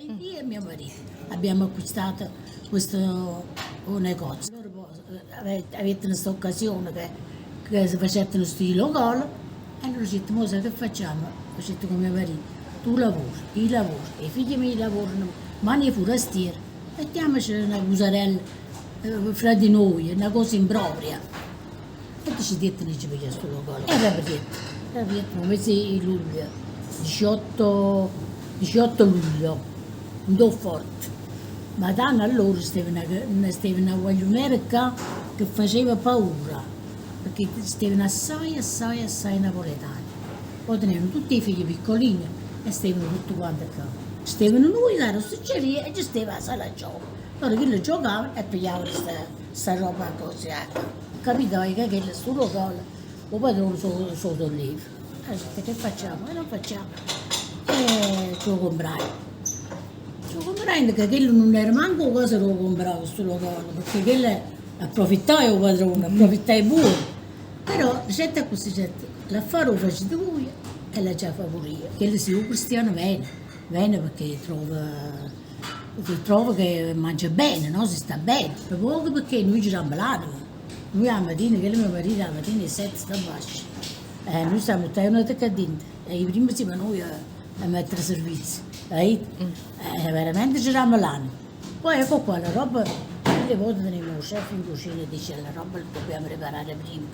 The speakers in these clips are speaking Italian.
Io e mio marito abbiamo acquistato questo negozio. Loro avevano questa occasione che si facevano questi locali e allora ho detto, "Mo sai che facciamo?" Ho detto con mio marito, tu lavori, io lavoro, i figli miei lavorano, mani e forestieri, mettiamoci una cusarella fra di noi, una cosa impropria. E ci detto che ci pigliamo questo locale. E era detto, mese di luglio, 18 luglio, andò forte. Ma danno allora stavano a guagliunere che faceva paura, perché stavano assai napoletani. Poi tenevano tutti i figli piccolini e stavano tutti quanti qua. Stavano noi là alla sticceria e ci stava la sala gioco. Allora quelli giocavano e pigliavano questa roba così. Capito che sto locale, il padrone sono sollievo. Allora che facciamo? E non facciamo. E ce lo comprai. Ce lo comprai perché quello non era manco cosa lo compravo questo locale, perché quello approfittava il padrone, approfittava buono. Però certo così, certo, l'affare lo facete voi e la già fa pure io. Quello sì, un cristiano viene perché trova che mangia bene, no? Si sta bene. Per poco perché noi giriamo l'anima. Noi la mattina, quello mio marito la mattina alle 7 sta bascia. Noi stiamo tutti una decadente. E i primi siamo noi a mettere servizio. Veramente giriamo l'anima. Poi ecco qua, la roba, le volte tenevo il chef in cucina e dice la roba la dobbiamo preparare prima.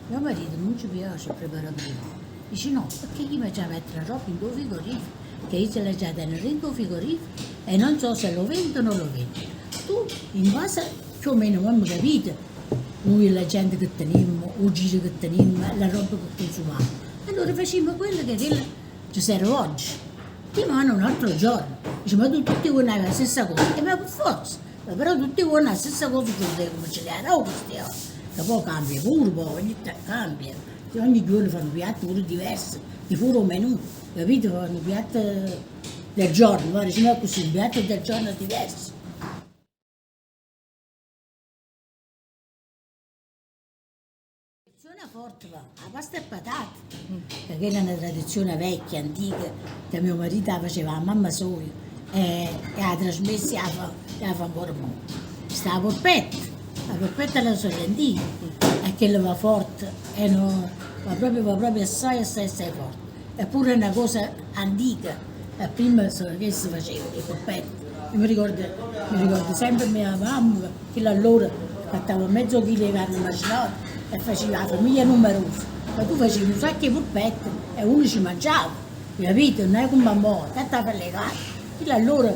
Mio marito non ci piace preparare prima. Dice no, perché io mi già mettere la roba in due frigoriferi, che io ce l'ho già dentro in due frigoriferi e non so se lo vendo o non lo vendo. Tu in base più o meno abbiamo capito, noi la gente che tenemmo, il giro che tenemmo, la roba che consumavamo. Allora facciamo quello che ci serve oggi. Ti manda un altro giorno. Dice, ma tu tutti voi hai la stessa cosa. E ma per forza. Ma però tutti voi la stessa cosa che devi cominciare a queste ore. Che poi cambia pure, poi ogni cambia. Ogni giorno fanno piatti pure diversi, di pure un menù, capito? Fanno piatti del giorno, guarda, diciamo così, piatti del giorno diversi. Tradizione forte va, la pasta e patate, che quella è una tradizione vecchia, antica, che mio marito la faceva a mamma soia e ha trasmesso e la fa ancora mo. Sta la polpetta la sorrentina, e quella va forte, e va proprio assai forte. Eppure è una cosa antica, prima che si faceva, le polpette. Io mi ricordo sempre mia mamma, che allora fattava mezzo chilo di carne macinata e faceva la famiglia numerosa. Ma tu facevi un sacco di polpette e uno ci mangiava, capito? Non è come mamma, che stava per le carni. Quindi allora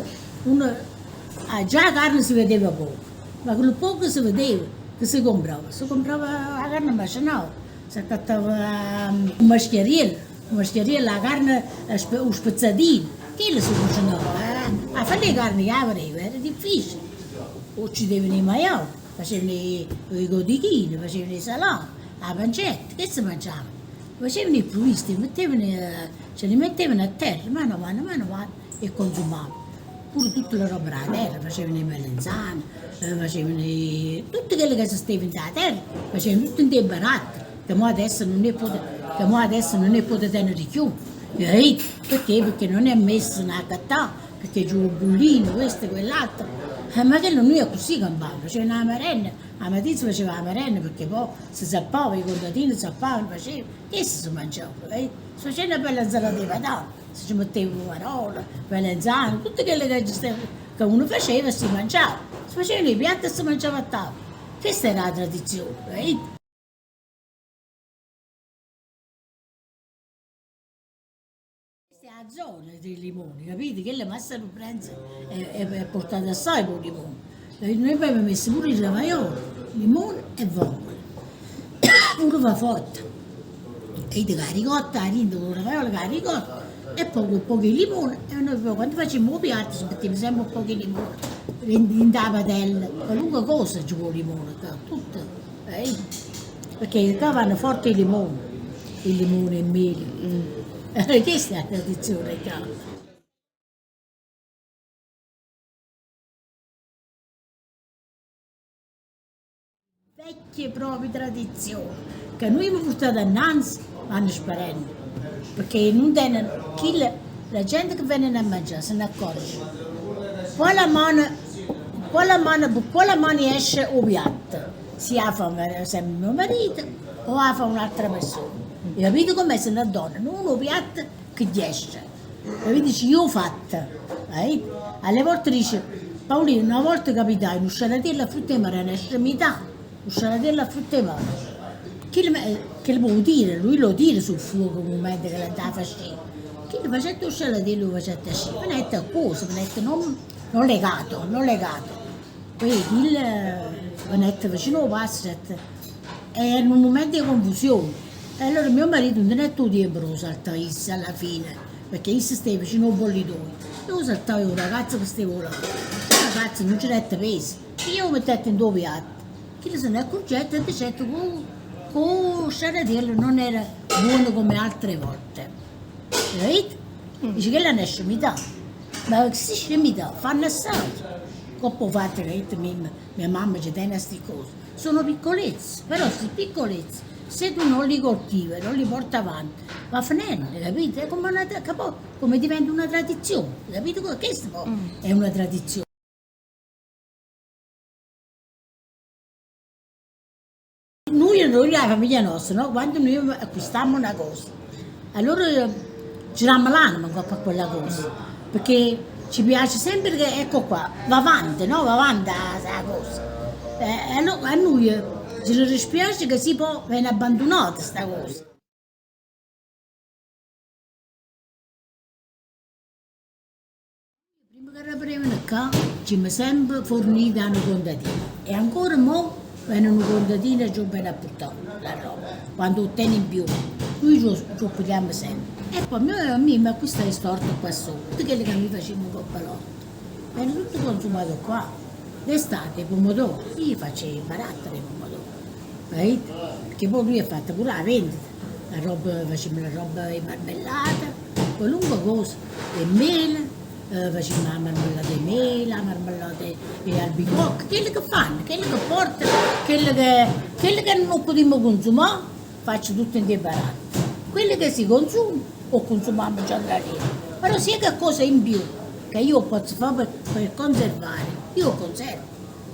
già la carne si vedeva poco, ma quello poco che si vedeva, che si comprava la carne macinata, si accattava un maschiariello, la carne, un spezzatino, quello si cucinava. A fare le carni che aveva era difficile, o ci devono i maiali, facevano i codichini, facevano i salami, la pancetta, che si mangiavano? Facevano i provvisti, ce li mettevano a terra, mano a mano, e consumavano. Pure tutta la roba della terra, facevano i melenzane, facevano tutte quelle che si stavano dalla terra, facevano tutto in dei baratti, che mo adesso non ne potete tenere più. Perché? Perché non è messo una cattà, perché giù il bullino, questo e quell'altro. Ma quello noi è così campavamo, faceva una merenda, la mattina si faceva la merenda perché poi si zappava, i contadini zappavano, facevano, e si mangiava. Si faceva una bella insalata di patate, si ci metteva parola, melenzane, tutte quelle che uno faceva e si mangiava. Si facevano i piatti e si mangiava a tavola. Questa era la tradizione. Questa è la zona dei limoni, capite? Che la massa di pranzo è portata assai con i limoni. Noi abbiamo messo pure il ravaiolo, limone e vongole. Pure va forte. E di caricotta, la rinda con il ravaiolo, caricotta, e poi con pochi limoni. E noi poi quando facciamo i piatti ci mettiamo sempre un po' di limone, in da padella, qualunque cosa ci vuole limone, tutto. Perché qua vanno forti i limoni e il miele. Questa è la tradizione qua. Vecchie proprie tradizioni che noi abbiamo portato innanzi vanno sparendo perché non tengono la gente che viene a mangiare se ne accorge poi la mano esce o piatto. Si la fa sempre mio marito o la fa un'altra persona. E capite com'è se una donna, non uno piatto che gli esce. Capite? Dice, io ho fatto. Alle volte dice, Paolino, una volta capitai, un sciaratella a frutta di mare, una estremità, un sciaratella a frutta di mare. Che lo può dire, lui lo tira sul fuoco nel momento che la dà fastidio. Chi lo faceva sciaratella lo faceva asci, venette a cosa, venette non legato, non legato. Poi il venette vicino al passo, era un momento di confusione. E allora mio marito non è tutto tempo lo saltava alla fine, perché io stava vicino al bollitore. Io saltavo un ragazzo che stava là, il ragazzo non ci rette peso, io lo mettevo in due piatti. Chi se ne accorgette e diceva che con sciaratello non era buono come altre volte. Capite? Dice che la è scemità, ma che si scemità, fanno assai. Coppo fatto che mia mamma ci tiene a queste cose, sono piccolezze, però queste piccolezze, se tu non li coltivi, non li porti avanti, va finendo, capite? È come diventa una tradizione, capite? Questo è una tradizione. Noi la famiglia nostra, no? Quando noi acquistammo una cosa, allora girammo l'anima per quella cosa, perché ci piace sempre che, ecco qua, va avanti, no? Va avanti la cosa. Allora a noi ci dispiace che si può viene abbandonata questa cosa. Prima che arrivavano qua, ci siamo sempre forniti una contadina e ancora mo vengono contadine giù bene a portare la roba, quando ottieni in più, noi ci pigliamo sempre. E poi a me mi acquistai storto qua sopra, tutte quelle che mi facevano con palotto, viene tutto consumato qua. D'estate i pomodori, io facevo barattoli i pomodori, perché poi lui ha fatto pure la vendita, la roba, facevamo la roba di marmellata, qualunque cosa, e mele, facevamo la marmellata di mele, la marmellata di albicocca, quelle che fanno, quelle che portano, quelle che non potremmo consumare, faccio tutto in dei baratti. Quelle che si consumano o consumiamo già da lì, però sia che cosa in più che io posso fare per conservare, io conservo,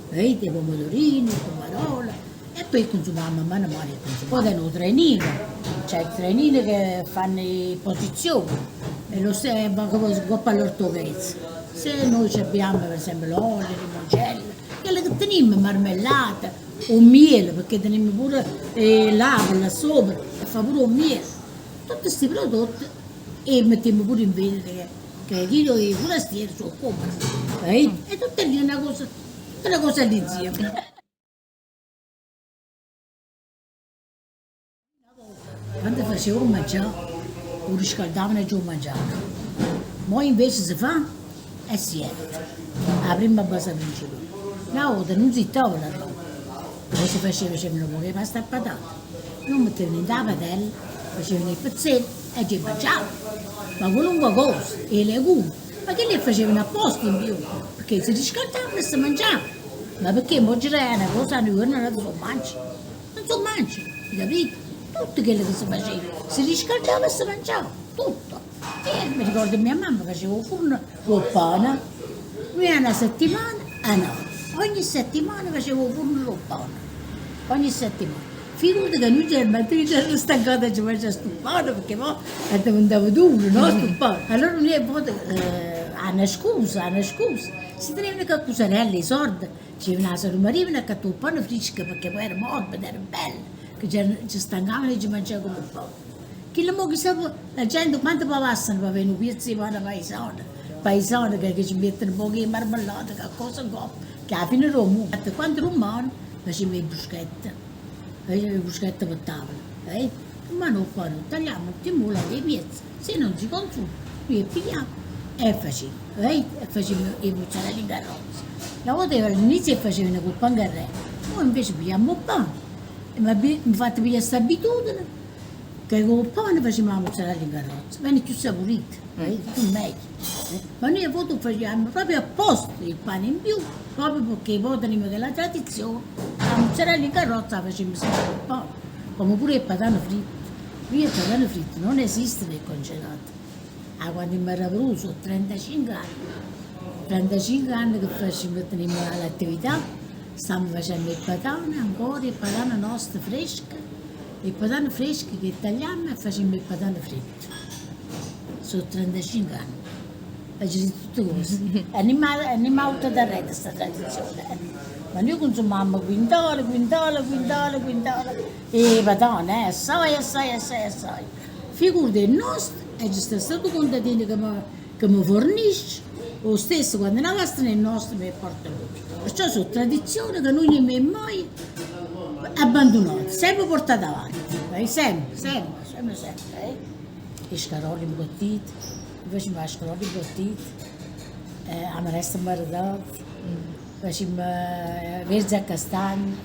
vedete, i pomodorini, le pomarola, e poi consumiamo a mano a mano. Poi hanno trenino, c'è il trenino che fanno le posizioni, e lo stesso coppa all'ortografia. Se noi abbiamo per esempio l'olio, le limoncello, quelle che teniamo marmellata, o miele, perché teniamo pure l'avo là sopra, e fa pure un miele, tutti questi prodotti, e mettiamo pure in vendita che io e i forestieri sono comprano, e tutta lì una cosa lì insieme. Quando facevo un mangiare, lo riscaldavano e giù mangiare. Ora invece si fa e si è. La prima base principale. Una volta non si trovava la roba. Poi si facevano pure le pasta a patata. Non mettevano in la padella, facevano i pezzetti e ci mangiavano. Ma qualunque cosa, i legumi, ma che li facevano apposta in più? Perché si riscaldavano e si mangiavano. Ma perché oggi è una cosa noi non so mangi. Non so mangi, capite? Tutto quello che si faceva, si riscaldava e si mangiava, tutto. E mi ricordo mia mamma faceva un forno con pane, lui una settimana, no, ogni settimana faceva un forno con pane, ogni settimana. Figurati che noi c'era matrice era stancata e ci faceva stupare, perché poi andava duro, no, stupare. Allora noi ha una scusa, si tenevano con accusarelli, i sordi, ci venivano a catturare un pane fresco perché poi era morbido, era bello. Che ci stancavano e ci mangiavano come un po'. Che la gente quanto passano per venire qui si vanno paesani che ci mettono un po' di marmellata, che cosa che alla fine romano. Quando romano facevamo le bruschette per tavola, ma non fanno, tagliamo il timone, le pezze, se non si consuma, noi pigliamo e facevamo i mozzarella in carrozza. La volta all'inizio facevano col pangarello, poi invece pigliamo il pane. Mi fate pigliare questa abitudine che con il pane facevamo la mozzarella in carrozza, viene più saporita, più meglio. Ma noi a volte facevamo proprio apposta il pane in più, proprio perché poi teníamos che la tradizione, la mozzarella in carrozza la facevamo sempre con il pane, come pure il patano fritto. Qui il patano fritto non esiste nel congelato. Quando mi era venuto, 35 anni, 35 anni che teniamo l'attività, stiamo facendo il patane ancora, il patane nostro fresco, il patane fresco che tagliamo e facciamo il patane fritto. Sono 35 anni, facciamo tutte cose. E non molto da re questa tradizione. Ma noi consumiamo quintole e patane, assai. Figurati il nostro, e ci sta stato contadino che mi fornisce, lo stesso quando la vostra è il nostro mi porta lui. Perciò sono tradizioni che noi non abbiamo mai abbandonate, sempre portate avanti, sempre. I scaroli imbottiti, facciamo le scarole imbottite, la marestra maridata, facciamo verze a castagno,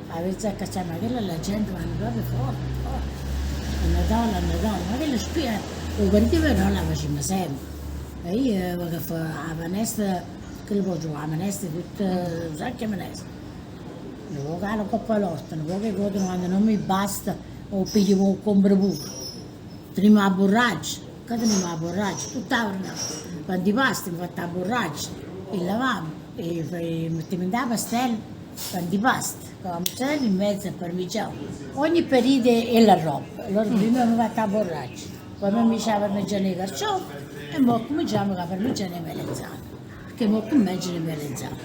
la verze a castagno, ma quella la gente va proprio forte. A Natale, ma quella spia, lo partito no la facciamo sempre. E io vado a fare la manestra, che lo posso fare, la manestra tutta, sai che manestra? Non può fare la coppa all'orta, non può che quando non mi basta, o piglio o compro poco. Teniamo la borraccia, che teniamo la borraccia, tutta la giornata. Quando i pasti mi faccio la borraccia, e lavamo, e mettiamo in la pastella, quando i pasti, con la mozzarella in mezzo e parmigiano. Ogni periodo è la roba, allora prima mi faccio la borraccia, poi mi faccio la parmigiana di carciofi, e poi cominciamo con la parmigiana di melenzano, perché poi mangiano i melenzano.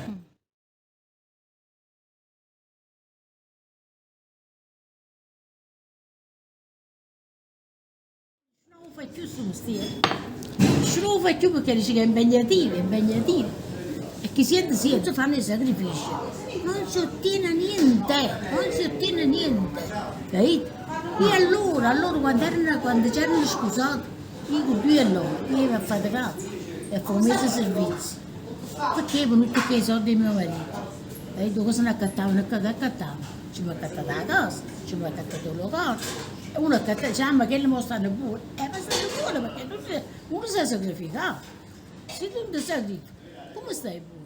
Non lo fai più su mestiere, non lo fai più perché dici che è impegnativo. E chi siete fanno i sacrifici, non si ottiene niente, capito? E allora quando c'erano scusati, io con due allora, io mi ho fatto caso e ho messo servizi, perché è venuto che i soldi di mio marito, e due cose ne accattavano, ci mi ha accattato la casa, ci mi ha accattato il locale. E uno accatta, diciamo, ma che le mostrano buone, ma stanno buone perché uno si è sacrificato, se tu non ti sacrifichi, come stai buono?